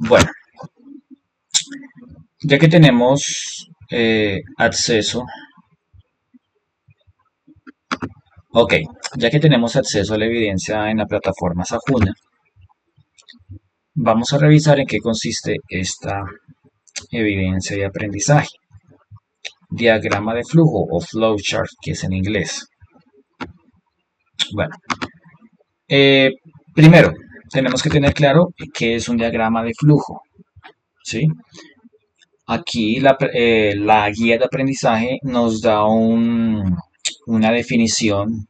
Bueno, ya que tenemos acceso, ok, ya que tenemos acceso a la evidencia en la plataforma Sajuna, vamos a revisar en qué consiste esta evidencia de aprendizaje. Diagrama de flujo o flowchart, que es en inglés. Bueno, eh, primero tenemos que tener claro qué es un diagrama de flujo, ¿sí? Aquí la guía de aprendizaje nos da una definición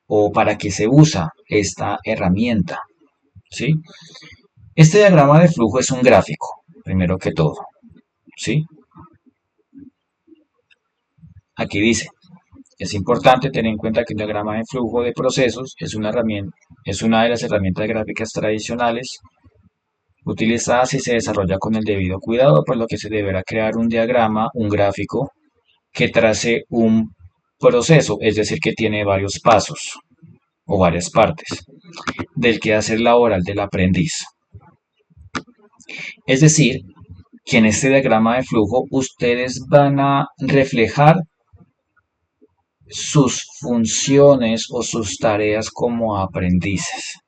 o para qué se usa esta herramienta, ¿sí? Este diagrama de flujo es un gráfico, primero que todo, ¿sí? Aquí dice, es importante tener en cuenta que un diagrama de flujo de procesos es una de las herramientas gráficas tradicionales utilizadas y se desarrolla con el debido cuidado, por lo que se deberá crear un diagrama, un gráfico, que trace un proceso, es decir, que tiene varios pasos o varias partes del quehacer laboral del aprendiz. Es decir, que en este diagrama de flujo ustedes van a reflejar sus funciones o sus tareas como aprendices,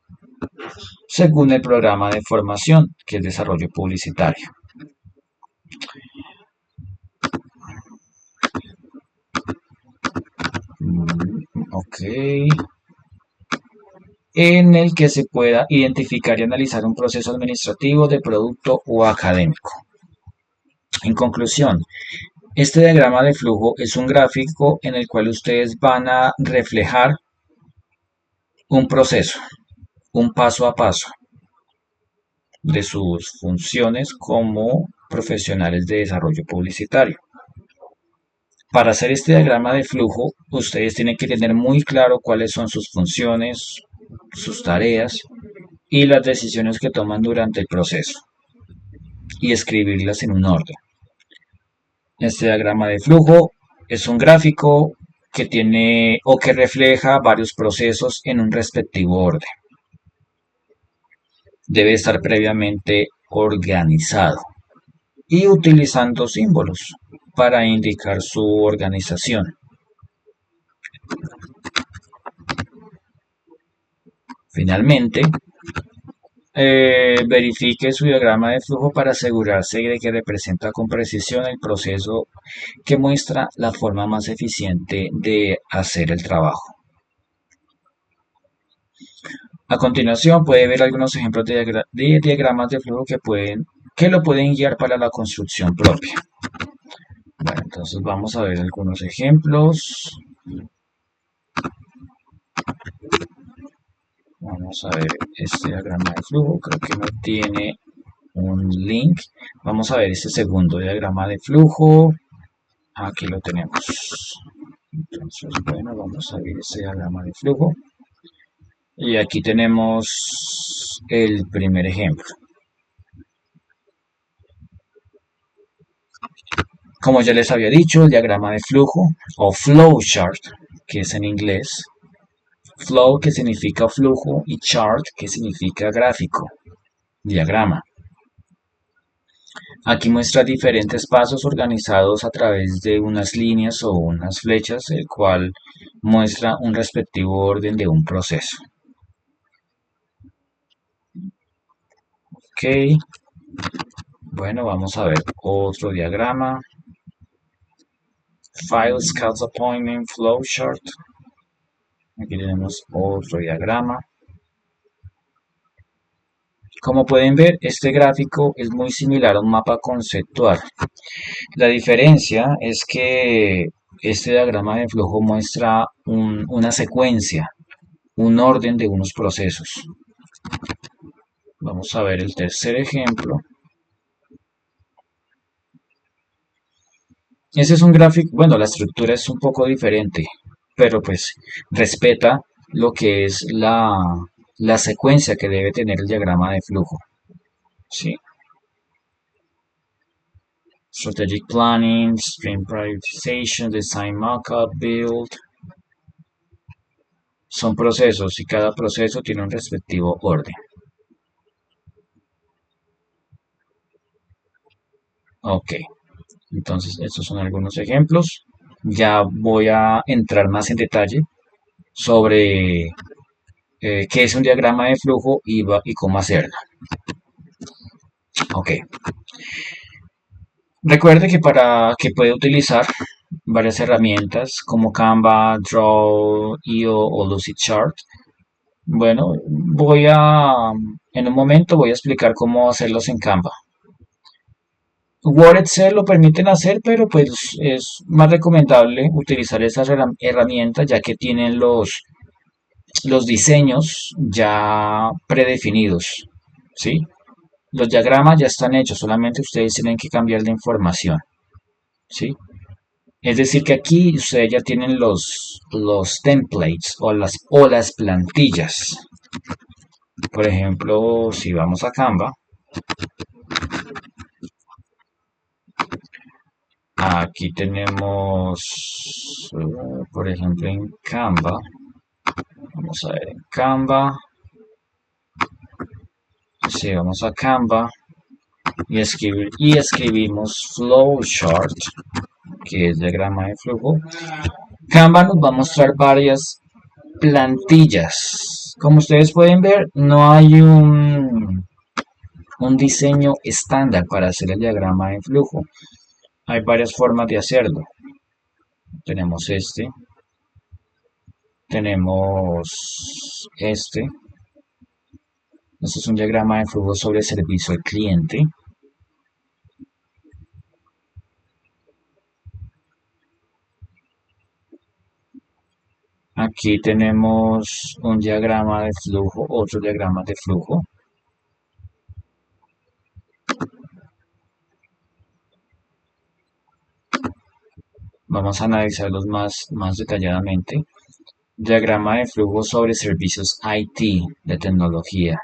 según el programa de formación, que es desarrollo publicitario. Ok. En el que se pueda identificar y analizar un proceso administrativo, de producto o académico. En conclusión, este diagrama de flujo es un gráfico en el cual ustedes van a reflejar un proceso, un paso a paso de sus funciones como profesionales de desarrollo publicitario. Para hacer este diagrama de flujo, ustedes tienen que tener muy claro cuáles son sus funciones, sus tareas y las decisiones que toman durante el proceso y escribirlas en un orden. Este diagrama de flujo es un gráfico que tiene o que refleja varios procesos en un respectivo orden. Debe estar previamente organizado y utilizando símbolos para indicar su organización. Finalmente, verifique su diagrama de flujo para asegurarse de que representa con precisión el proceso que muestra la forma más eficiente de hacer el trabajo. A continuación puede ver algunos ejemplos de diagramas de flujo que lo pueden guiar para la construcción propia. Bueno, entonces vamos a ver algunos ejemplos. Vamos a ver este diagrama de flujo, creo que no tiene un link. Vamos a ver este segundo diagrama de flujo. Aquí lo tenemos. Entonces, bueno, vamos a ver este diagrama de flujo. Y aquí tenemos el primer ejemplo. Como ya les había dicho, el diagrama de flujo o flowchart, que es en inglés, flow que significa flujo y chart que significa gráfico, diagrama. Aquí muestra diferentes pasos organizados a través de unas líneas o unas flechas, el cual muestra un respectivo orden de un proceso. Ok, bueno, vamos a ver otro diagrama. File Scouts Appointment Flowchart. Aquí tenemos otro diagrama. Como pueden ver, este gráfico es muy similar a un mapa conceptual. La diferencia es que este diagrama de flujo muestra una secuencia, un orden de unos procesos. Vamos a ver el tercer ejemplo. Ese es un gráfico, bueno, la estructura es un poco diferente, pero pues respeta lo que es la secuencia que debe tener el diagrama de flujo. ¿Sí? Strategic planning, sprint prioritization, design mockup, build. Son procesos y cada proceso tiene un respectivo orden. Ok, entonces estos son algunos ejemplos. Ya voy a entrar más en detalle sobre qué es un diagrama de flujo y cómo hacerlo. Ok, recuerde que para que puede utilizar varias herramientas como Canva, Draw, IO o Lucidchart. Bueno, en un momento voy a explicar cómo hacerlos en Canva. Word, Excel lo permiten hacer, pero pues es más recomendable utilizar esas herramientas ya que tienen los diseños ya predefinidos, ¿sí? Los diagramas ya están hechos, solamente ustedes tienen que cambiar la información, ¿sí? Es decir, que aquí ustedes ya tienen los templates o las plantillas. Por ejemplo, si vamos a Canva, aquí tenemos, por ejemplo, en Canva, vamos a ver en Canva, si vamos a Canva y escribimos flowchart, que es diagrama de flujo, Canva nos va a mostrar varias plantillas. Como ustedes pueden ver, no hay un diseño estándar para hacer el diagrama de flujo. Hay varias formas de hacerlo. Tenemos tenemos este. Este es un diagrama de flujo sobre servicio al cliente. Aquí tenemos un diagrama de flujo, otro diagrama de flujo. Vamos a analizarlos más detalladamente. Diagrama de flujo sobre servicios IT de tecnología.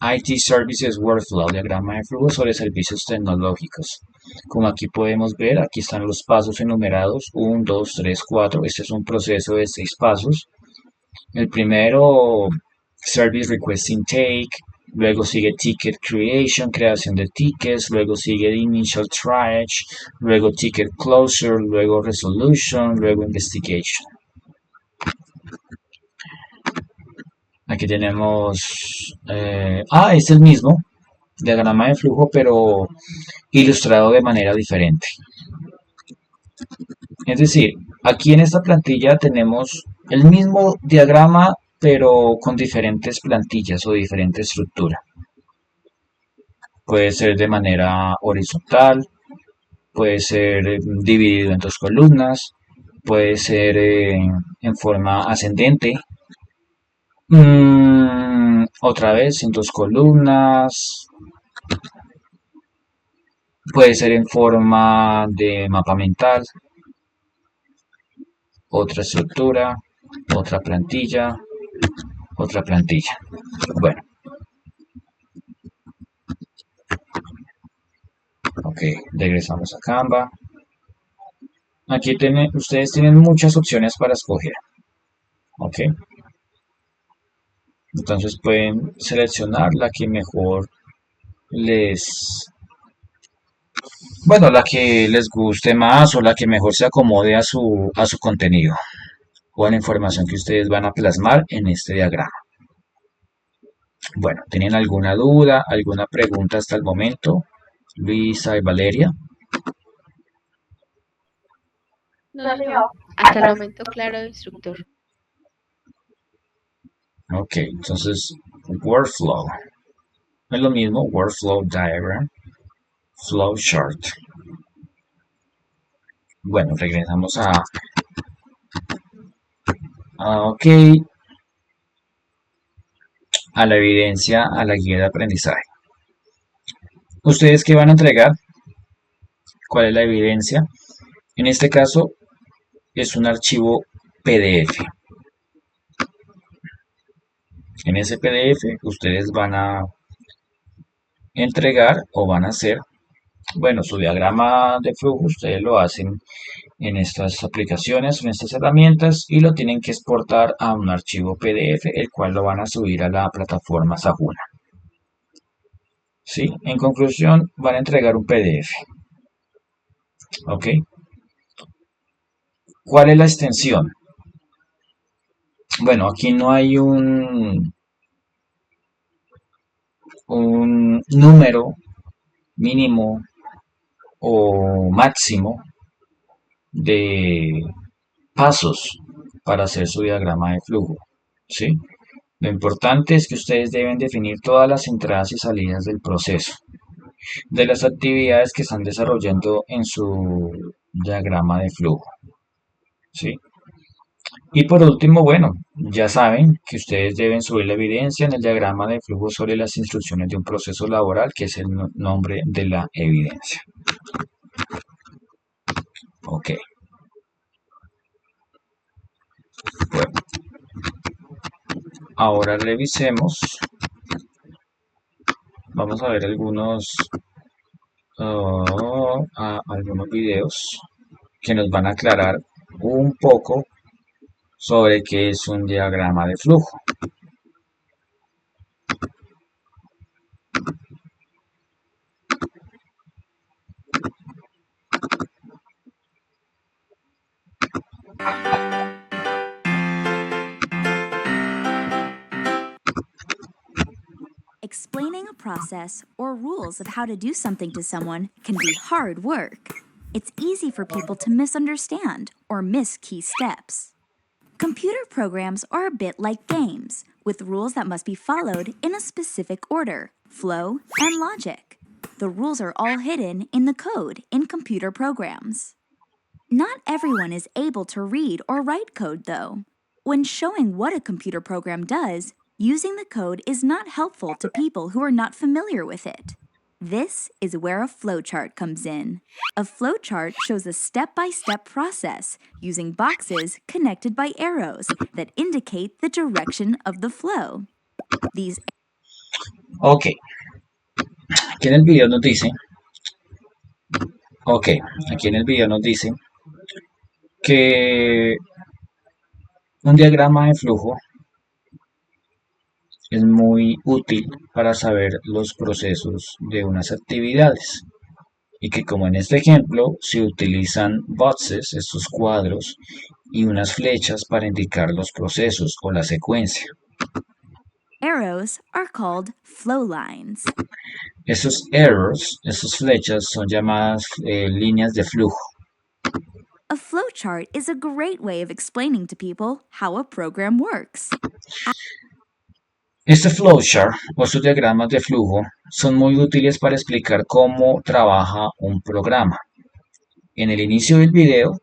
IT Services Workflow, diagrama de flujo sobre servicios tecnológicos. Como aquí podemos ver, aquí están los pasos enumerados, 1, 2, 3, 4. Este es un proceso de 6 pasos. El primero, Service Request Intake, luego sigue Ticket Creation, creación de tickets, luego sigue Initial Triage, luego Ticket Closure, luego Resolution, luego Investigation. Aquí tenemos, es el mismo diagrama de flujo, pero ilustrado de manera diferente. Es decir, aquí en esta plantilla tenemos el mismo diagrama, pero con diferentes plantillas o diferente estructura. Puede ser de manera horizontal, puede ser dividido en dos columnas, puede ser en forma ascendente. Otra vez en dos columnas, puede ser en forma de mapa mental, otra estructura, otra plantilla, otra plantilla. Bueno, ok, regresamos a Canva. Aquí ustedes tienen muchas opciones para escoger. Ok, entonces pueden seleccionar la que mejor les, bueno, la que les guste más o la que mejor se acomode a su contenido o a la información que ustedes van a plasmar en este diagrama. Bueno, ¿tienen alguna duda, alguna pregunta hasta el momento? Luisa y Valeria. No, señor. Hasta el momento, claro, instructor. Ok, entonces, workflow. Es lo mismo, workflow diagram, flow chart. Bueno, regresamos ok, a la evidencia, a la guía de aprendizaje. ¿Ustedes qué van a entregar? ¿Cuál es la evidencia? En este caso, es un archivo PDF. En ese PDF, ustedes van a entregar o van a hacer, bueno, su diagrama de flujo, ustedes lo hacen en estas aplicaciones, en estas herramientas, y lo tienen que exportar a un archivo PDF, el cual lo van a subir a la plataforma Sajuna. ¿Sí? En conclusión, van a entregar un PDF. ¿Ok? ¿Cuál es la extensión? Bueno, aquí no hay un número mínimo o máximo de pasos para hacer su diagrama de flujo, ¿sí? Lo importante es que ustedes deben definir todas las entradas y salidas del proceso, de las actividades que están desarrollando en su diagrama de flujo, ¿sí? Y por último, bueno, ya saben que ustedes deben subir la evidencia en el diagrama de flujo sobre las instrucciones de un proceso laboral, que es el nombre de la evidencia. Ok. Bueno, ahora revisemos. Vamos a ver algunos videos que nos van a aclarar un poco sobre qué es un diagrama de flujo. Explaining a process or rules of how to do something to someone can be hard work. It's easy for people to misunderstand or miss key steps. Computer programs are a bit like games, with rules that must be followed in a specific order, flow, and logic. The rules are all hidden in the code in computer programs. Not everyone is able to read or write code, though. When showing what a computer program does, using the code is not helpful to people who are not familiar with it. This is where a flowchart comes in. A flowchart shows a step-by-step process using boxes connected by arrows that indicate the direction of the flow. These Ok, aquí en el video nos dice, que un diagrama de flujo es muy útil para saber los procesos de unas actividades y que, como en este ejemplo, se utilizan boxes, estos cuadros, y unas flechas para indicar los procesos o la secuencia. arrows are called flow lines. Esos arrows, esas flechas, son llamadas líneas de flujo. A flowchart is a great way of explaining to people how a program works. Este flowchart o estos diagramas de flujo son muy útiles para explicar cómo trabaja un programa. En el inicio del video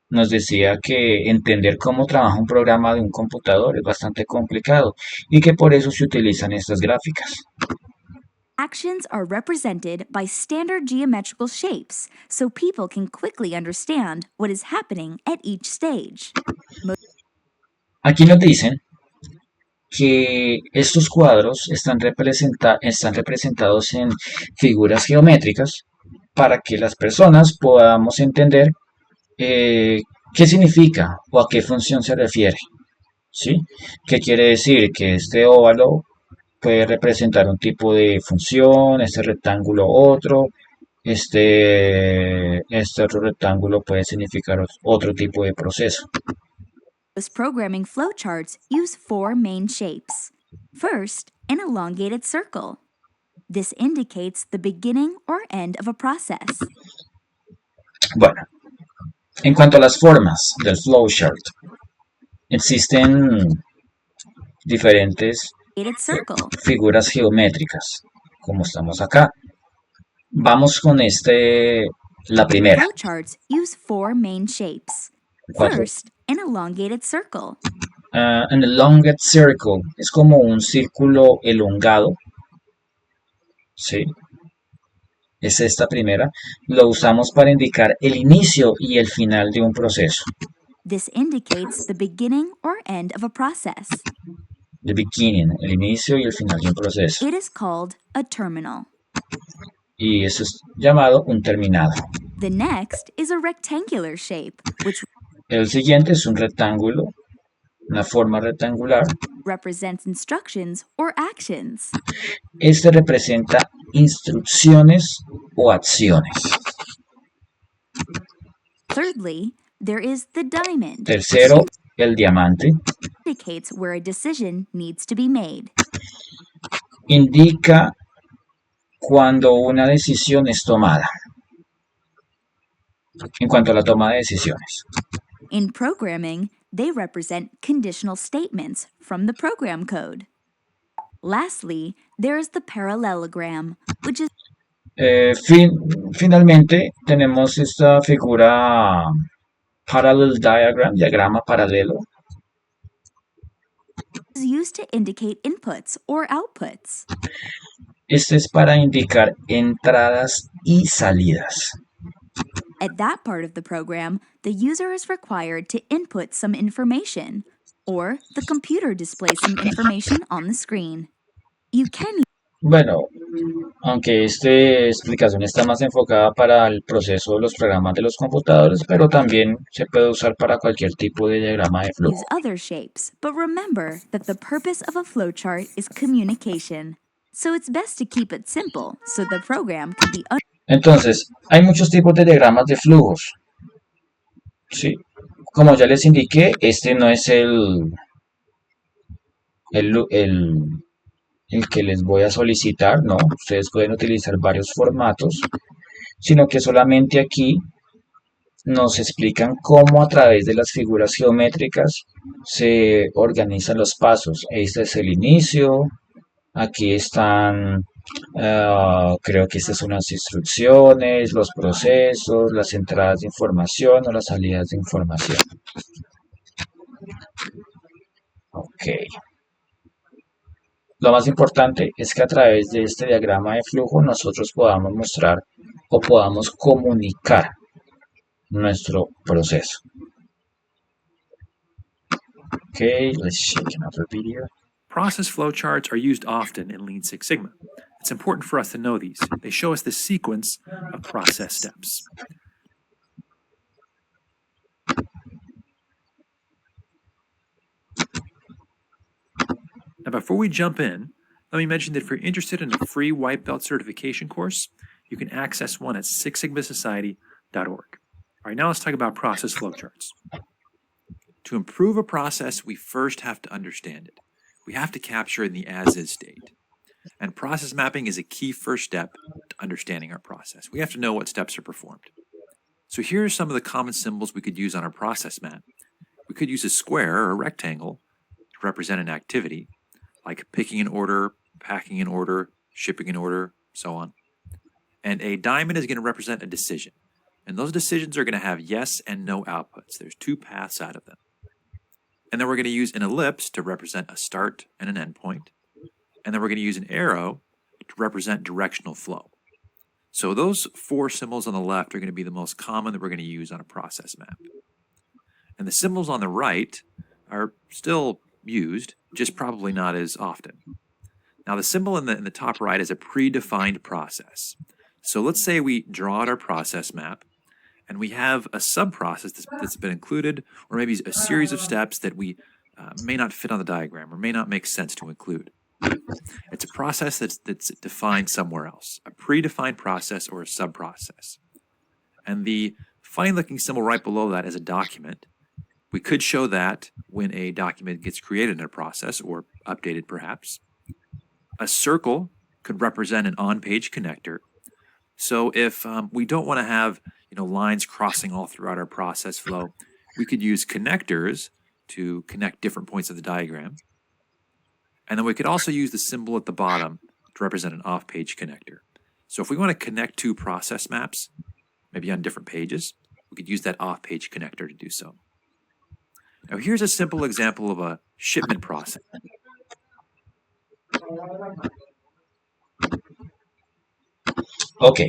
nos decía que entender cómo trabaja un programa de un computador es bastante complicado y que por eso se utilizan estas gráficas. Actions are represented by standard geometrical shapes, so people can quickly understand what is happening at each stage. Aquí nos dicen que estos cuadros están representados en figuras geométricas para que las personas podamos entender qué significa o a qué función se refiere. ¿Sí? ¿Qué quiere decir? Que este óvalo puede representar un tipo de función, este rectángulo otro, este otro rectángulo puede significar otro tipo de proceso. Those programming flowcharts use four main shapes. First, an elongated circle. This indicates the beginning or end of a process. Bueno, en cuanto a las formas del flowchart, existen diferentes Circle. figuras geométricas, como estamos acá. Vamos con la primera. Flowcharts use four main shapes. First, an elongated circle. An elongated circle es como un círculo elongado. ¿Sí? Es esta primera. Lo usamos para indicar el inicio y el final de un proceso. This indicates the beginning or end of a process. The beginning, el inicio y el final de un proceso. It is called a terminal. Y eso es llamado un terminado. The next is a rectangular shape, which El siguiente es un rectángulo, una forma rectangular. represents instructions or actions. Este representa instrucciones o acciones. Thirdly, there is the diamond, Tercero, el diamante. indicates where a decision needs to be made. Indica cuando una decisión es tomada. En cuanto a la toma de decisiones. In programming, they represent conditional statements from the program code. Lastly, there is the parallelogram, which is Finalmente, tenemos esta figura parallel diagram, diagrama paralelo. used to indicate inputs or outputs. Este es para indicar entradas y salidas. At that part of the program, the user is required to input some information, or the computer displays some information on the screen. You can Bueno, aunque esta explicación está más enfocada para el proceso de los programas de los computadores, pero también se puede usar para cualquier tipo de diagrama de flujo. use other shapes, but remember that the purpose of a flowchart is communication. So it's best to keep it simple so the program can be Entonces, hay muchos tipos de diagramas de flujos. Sí, como ya les indiqué, este no es el que les voy a solicitar, no, ustedes pueden utilizar varios formatos, sino que solamente aquí nos explican cómo a través de las figuras geométricas se organizan los pasos. Este es el inicio, aquí están, creo que estas son las instrucciones, los procesos, las entradas de información o las salidas de información. Ok. Lo más importante es que a través de este diagrama de flujo nosotros podamos mostrar o podamos comunicar nuestro proceso. Okay, let's check another video. Process flowcharts are used often in Lean Six Sigma. It's important for us to know these. They show us the sequence of process steps. Now, before we jump in, let me mention that if you're interested in a free White Belt certification course, you can access one at sixsigmasociety.org. All right, now let's talk about process flowcharts. To improve a process, we first have to understand it. We have to capture it in the as-is state. And process mapping is a key first step to understanding our process. We have to know what steps are performed. So here are some of the common symbols we could use on our process map. We could use a square or a rectangle to represent an activity, like picking an order, packing an order, shipping an order, so on. And a diamond is going to represent a decision. And those decisions are going to have yes and no outputs. There's two paths out of them. And then we're going to use an ellipse to represent a start and an end point. And then we're going to use an arrow to represent directional flow. So those four symbols on the left are going to be the most common that we're going to use on a process map. And the symbols on the right are still used, just probably not as often. Now the symbol in the top right is a predefined process. So let's say we draw out our process map, and we have a sub-process that's been included, or maybe a series of steps that we may not fit on the diagram or may not make sense to include. It's a process that's defined somewhere else, a predefined process or a sub-process. And the funny-looking symbol right below that is a document. We could show that when a document gets created in a process or updated perhaps. A circle could represent an on-page connector. So if we don't want to have lines crossing all throughout our process flow, we could use connectors to connect different points of the diagram. And then we could also use the symbol at the bottom to represent an off-page connector. So if we want to connect two process maps, maybe on different pages, we could use that off-page connector to do so. Now here's a simple example of a shipment process. Ok,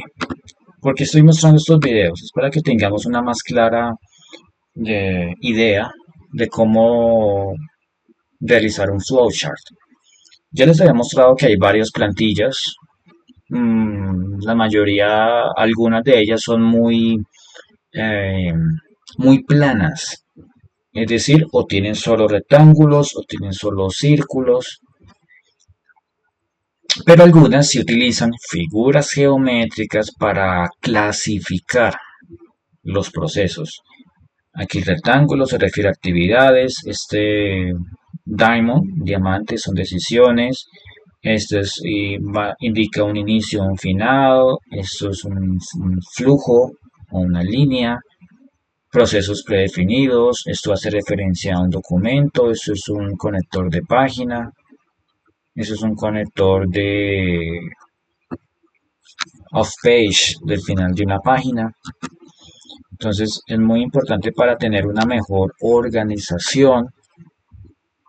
¿por qué estoy mostrando estos videos? Es para que tengamos una más clara idea de cómo realizar un flowchart. Ya les había mostrado que hay varias plantillas La mayoría, algunas de ellas son eh, muy planas. Es decir, o tienen solo rectángulos o tienen solo círculos, pero algunas sí utilizan figuras geométricas para clasificar los procesos. Aquí rectángulo se refiere a actividades, diamante, son decisiones, indica un inicio o un final, esto es un flujo o una línea, procesos predefinidos, esto hace referencia a un documento, esto es un conector de página, eso es un conector de off page del final de una página. Entonces es muy importante para tener una mejor organización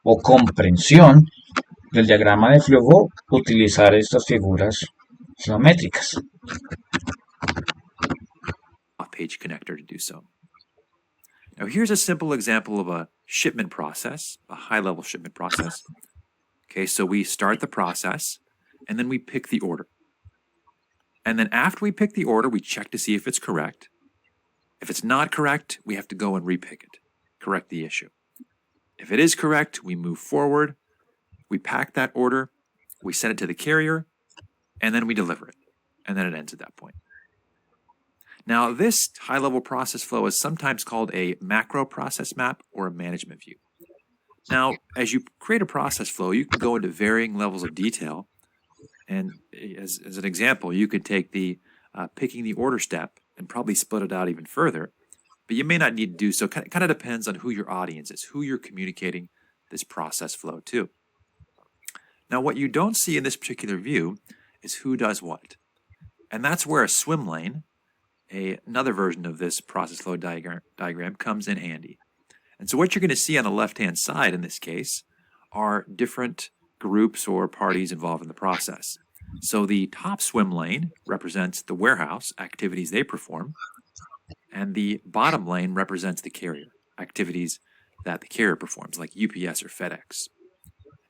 o comprensión del diagrama de flujo utilizar estas figuras geométricas. Off-page connector to do so. Now here's a simple example of a shipment process, a high-level shipment process. Okay, so we start the process, and then we pick the order. And then after we pick the order, we check to see if it's correct. If it's not correct, we have to go and repick it, correct the issue. If it is correct, we move forward, we pack that order, we send it to the carrier, and then we deliver it. And then it ends at that point. Now, this high-level process flow is sometimes called a macro process map or a management view. Now, as you create a process flow, you can go into varying levels of detail. And as an example, you could take the picking the order step and probably split it out even further. But you may not need to do so. Kind of depends on who your audience is, who you're communicating this process flow to. Now, what you don't see in this particular view is who does what. And that's where a swim lane, another version of this process flow diagram, comes in handy. And so what you're going to see on the left-hand side in this case are different groups or parties involved in the process. So the top swim lane represents the warehouse, activities they perform, and the bottom lane represents the carrier, activities that the carrier performs, like UPS or FedEx.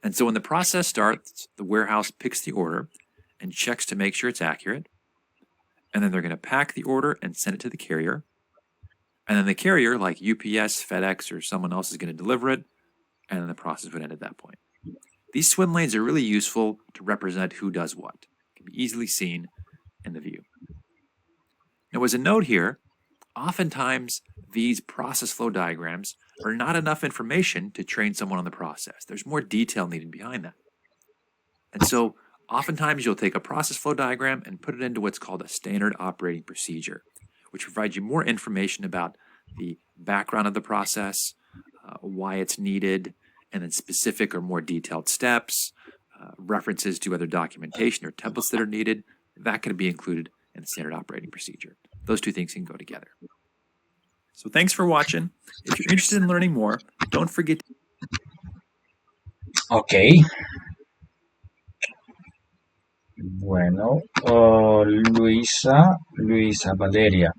And so when the process starts, the warehouse picks the order and checks to make sure it's accurate. And then they're going to pack the order and send it to the carrier. And then the carrier, like UPS, FedEx, or someone else, is going to deliver it. And then the process would end at that point. These swim lanes are really useful to represent who does what. It can be easily seen in the view. Now, as a note here, oftentimes these process flow diagrams are not enough information to train someone on the process. There's more detail needed behind that. And so oftentimes you'll take a process flow diagram and put it into what's called a standard operating procedure, which provides you more information about the background of the process, why it's needed, and then specific or more detailed steps, references to other documentation or templates that are needed. That can be included in the standard operating procedure. Those two things can go together. So thanks for watching. If you're interested in learning more, don't forget. Ok. Bueno, Luisa Valeria.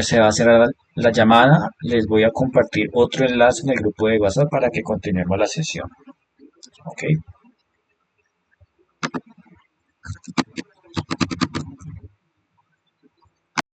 Se va a cerrar la llamada. Les voy a compartir otro enlace en el grupo de WhatsApp para que continuemos la sesión. Ok.